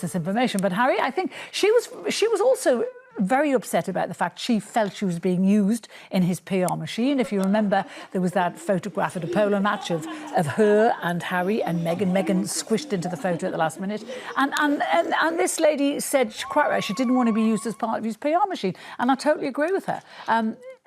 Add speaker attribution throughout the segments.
Speaker 1: this information. But Harry, I think she was also very upset about the fact she felt she was being used in his PR machine. If you remember, there was that photograph at a polo match of her and Harry and Meghan. Meghan squished into the photo at the last minute. And this lady said, quite right, she didn't want to be used as part of his PR machine. And I totally agree with her.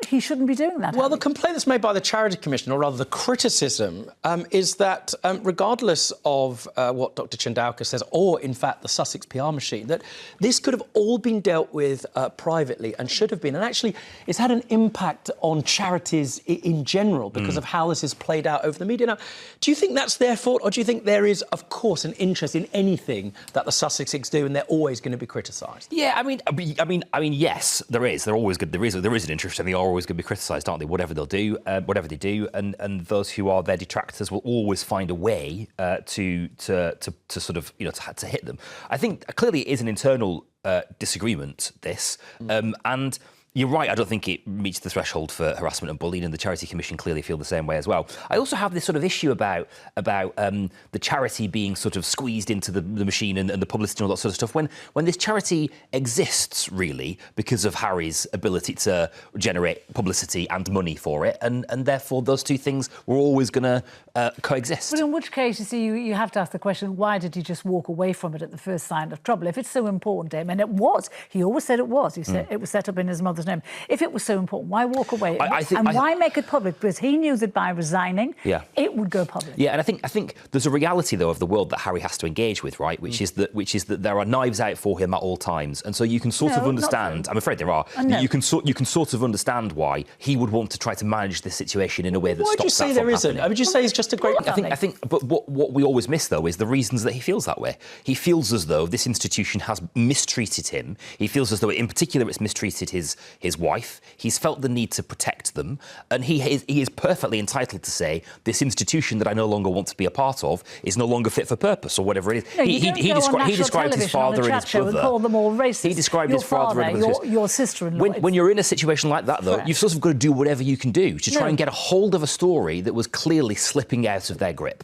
Speaker 1: He shouldn't be doing that.
Speaker 2: Well, the complaint that's made by the Charity Commission, or rather the criticism, is that regardless of what Dr Chandauka says, or in fact the Sussex PR machine, that this could have all been dealt with privately and should have been. And actually, it's had an impact on charities in general because of how this has played out over the media. Now, do you think that's their fault, or do you think there is, of course, an interest in anything that the Sussexes do, and they're always going to be criticised?
Speaker 3: Yeah, I mean, yes, there is. They're always good. There is an interest, and they are always going to be criticised, aren't they? Whatever they'll do, whatever they do, and those who are their detractors will always find a way to sort of to hit them. I think clearly it is an internal disagreement. This and. You're right, I don't think it meets the threshold for harassment and bullying, and the Charity Commission clearly feel the same way as well. I also have this sort of issue about the charity being sort of squeezed into the machine and the publicity and all that sort of stuff, when this charity exists, really, because of Harry's ability to generate publicity and money for it, and therefore those two things were always going to coexist.
Speaker 1: But in which case, you see, you have to ask the question, why did he just walk away from it at the first sign of trouble? If it's so important to him, and it was, he always said it was, he said it was set up in his mother's name. If it was so important, why walk away? Why make it public? Because he knew that by resigning, it would go public.
Speaker 3: Yeah, and I think there's a reality though of the world that Harry has to engage with, right? Which is that there are knives out for him at all times, and so you can sort of understand. I'm afraid there are. No. You can sort of understand why he would want to try to manage this situation in a way that stops that from happening. Why would you say there isn't? Would you say he's just a great? I think. But what we always miss though is the reasons that he feels that way. He feels as though this institution has mistreated him. He feels as though, in particular, it's mistreated his wife. He's felt the need to protect them, and he is perfectly entitled to say this institution that I no longer want to be a part of is no longer fit for purpose, or whatever it is.
Speaker 1: No, he described his father and his brother. Call them all racist.
Speaker 3: He described his father and
Speaker 1: your sister-in-law.
Speaker 3: When you're in a situation like that, though, you've sort of got to do whatever you can do to try and get a hold of a story that was clearly slipping out of their grip.